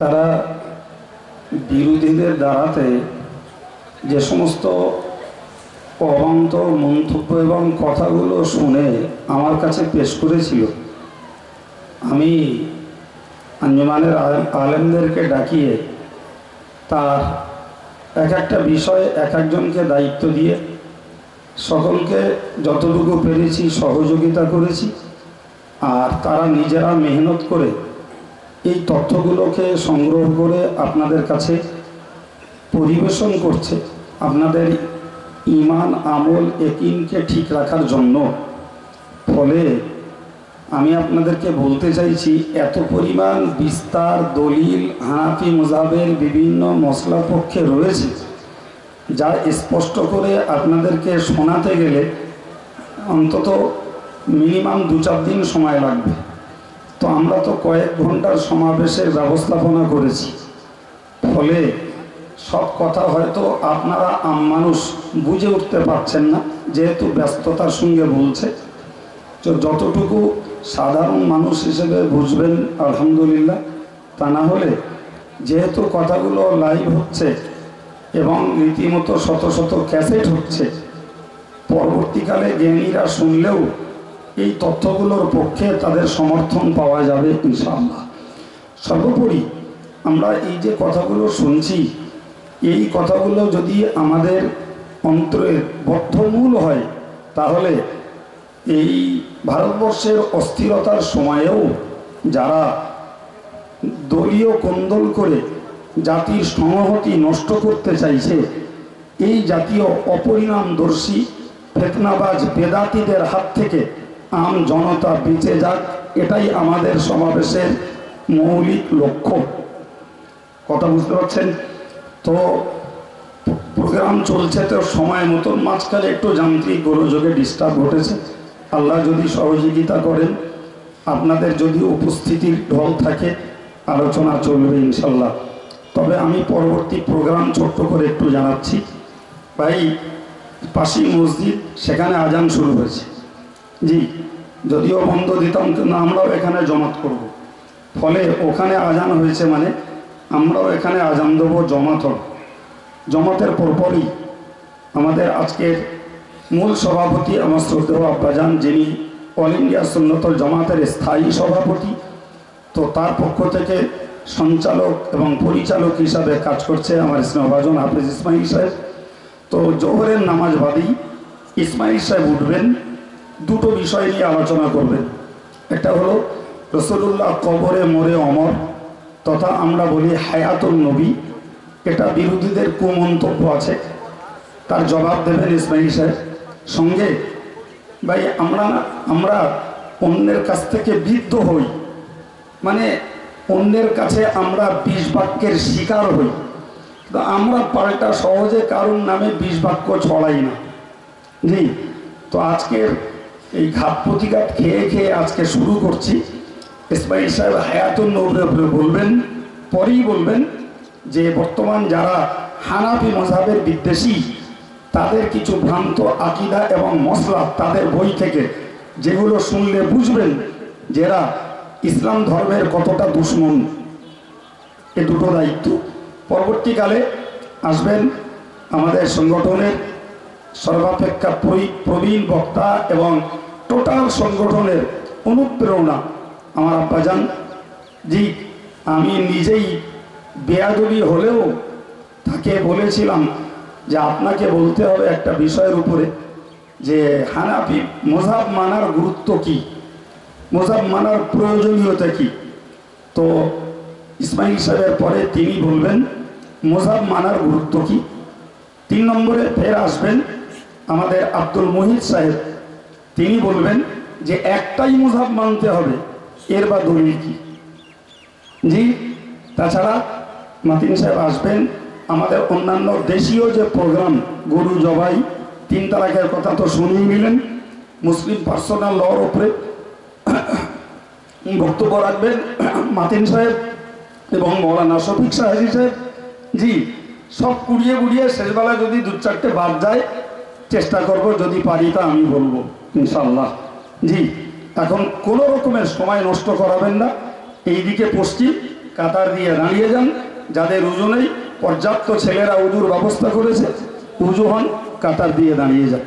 তারা বিরোধীদের দ্বারাতে যে সমস্ত অবান্তর মন্তব্য এবং কথাগুলো শুনে আমার কাছে পেশ করেছিল, আমি আঞ্জুমানের আলেমদেরকে ডাকিয়ে তার এক একটা বিষয়ে এক একজনকে দায়িত্ব দিয়ে সকলকে যতটুকু পেরেছি সহযোগিতা করেছি। আর তারা নিজেরা মেহনত করে এই তথ্যগুলোকে সংগ্রহ করে আপনাদের কাছে পরিবেশন করছে, আপনাদের ঈমান আমল ইয়াকিনকে ঠিক রাখার জন্য। ফলে আমি আপনাদেরকে বলতে চাইছি, এত পরিমাণ বিস্তার দলিল হানাফি মাযহাবের বিভিন্ন মসলা পক্ষে রয়েছে, যা স্পষ্ট করে আপনাদেরকে শোনাতে গেলে অন্তত মিনিমাম 2-4 দিন সময় লাগবে। তো আমরা তো কয়েক ঘন্টার সমাবেশের ব্যবস্থাপনা করেছি, ফলে সব কথা হয়তো আপনারা আম মানুষ বুঝে উঠতে পারছেন না, যেহেতু ব্যস্ততার সঙ্গে বলছে। তো যতটুকু সাধারণ মানুষ হিসেবে বুঝবেন আলহামদুলিল্লাহ, তা না হলে যেহেতু কথাগুলো লাইভ হচ্ছে এবং রীতিমতো শত শত ক্যাসেট হচ্ছে, পরবর্তীকালে জ্ঞানীরা শুনলেও এই তথ্যগুলোর পক্ষে তাদের সমর্থন পাওয়া যাবে ইনশাআল্লাহ। সর্বোপরি আমরা এই যে কথাগুলো শুনছি, এই কথাগুলো যদি আমাদের অন্তরের বদ্ধমূল হয়, তাহলে এই ভারতবর্ষের অস্থিরতার সময়েও যারা দলীয় কোন্দল করে জাতির সংহতি নষ্ট করতে চাইছে, এই জাতীয় অপরিণামদর্শী ফিতনাবাজ বেদাতীদের হাত থেকে আম জনতা বেঁচে যাক, এটাই আমাদের সমাবেশের মৌলিক লক্ষ্য। কথা বুঝতে পারছেন তো? প্রোগ্রাম চলছে তো সময় মতন, মাঝখানে একটু যান্ত্রিক গোলযোগে ডিস্টার্ব ঘটেছে। আল্লাহ যদি সহযোগিতা করেন, আপনাদের যদি উপস্থিতির ঢল থাকে, আলোচনা চলবে ইনশাল্লাহ। তবে আমি পরবর্তী প্রোগ্রাম ছোট্ট করে একটু জানাচ্ছি। ভাই, পাশেই মসজিদ, সেখানে আজান শুরু হয়েছে। জি, যদিও বন্ধ দিতাম, কিন্তু আমরাও এখানে জমাত করব। ফলে ওখানে আজান হয়েছে মানে আমরাও এখানে আজান দেবো, জমাত হবে। জমাতের পরপরই আমাদের আজকের মূল সভাপতি আমার শ্রদ্ধেয় আব্বাজান, যিনি অল ইন্ডিয়া সুন্নতুল জামাতের স্থায়ী সভাপতি, তো তার পক্ষ থেকে সঞ্চালক এবং পরিচালক হিসাবে কাজ করছে আমার স্নেহভাজন হাফেজ ইসমাইল সাহেব। তো জোহরের নামাজ বাদেই ইসমাইল সাহেব উঠবেন, দুটো বিষয় নিয়ে আলোচনা করবেন। একটা হলো রাসূলুল্লাহ কবরে মরে অমর, তথা আমরা বলি হায়াতুন নবী, এটা বিরোধীদের কুমন্তব্য আছে, তার জবাব দেবেন ইসমাইল সাহেব। সঙ্গে ভাই, আমরা অন্যের কাছ থেকে বিদ্ধ হই, মানে অন্যের কাছে আমরা বিষ বাক্যের শিকার হই, তো আমরা পাল্টা সহজে কারুর নামে বিষ বাক্য ছড়াই না। জি, তো আজকের এই ঘাত প্রতিঘাত খেয়ে খেয়ে আজকে শুরু করছি। ইসমাইল সাহেব হায়াতুন নবীর উপরে বলবেন, পরেই বলবেন যে বর্তমান যারা হানাফি মাযহাবের বিদ্বেষী, তাদের কিছু ভ্রান্ত আকীদা এবং মসলা তাদের বই থেকে, যেগুলো শুনলে বুঝবেন যারা ইসলাম ধর্মের কতটা দুশ্মন। এ দুটো দায়িত্ব। পরবর্তীকালে আসবেন আমাদের সংগঠনের সর্বাপেক্ষা প্রবীণ বক্তা এবং টোটাল সংগঠনের অনুপ্রেরণা আমার আব্বাজান। জি, আমি নিজেই বেয়াদবি হলেও তাকে বলেছিলাম যে আপনাকে বলতে হবে একটা বিষয়ের উপরে, যে হানাফি মাযহাব মানার গুরুত্ব কি, মাযহাব মানার প্রয়োজনীয়তা কি। তো ইসমাইল সাহেবের পরে তিনি বলবেন মাযহাব মানার গুরুত্ব কি। 3 নম্বরে ফের আসবেন আমাদের আব্দুল মুহিত সাহেব, তিনি বলবেন যে একটাই মাযহাব মানতে হবে, এর বা দলিল কি। জি, তাছাড়া মাতিন সাহেব আসবেন। আমাদের অন্যান্য দেশীয় যে প্রোগ্রাম, গরু জবাই, 3 তালাকের কথা তো শুনেই নিলেন, মুসলিম পার্সোনাল লর উপরে বক্তব্য রাখবেন মাতিন সাহেব এবং মৌলানা শফিক সাহেব। জি, সব কুড়িয়ে গুড়িয়ে শেষবেলায় যদি 2-4টে বাদ যায়, চেষ্টা করব, যদি পারি তা আমি বলবো ইনশাল্লাহ। জি, এখন কোনো রকমের সময় নষ্ট করাবেন না, এইদিকে পশ্চিম কাতার দিয়ে দাঁড়িয়ে যান। যাদের উজু নেই, পর্যাপ্ত ছেলেরা উজুর ব্যবস্থা করেছে, উজু হন, কাতার দিয়ে দাঁড়িয়ে যান।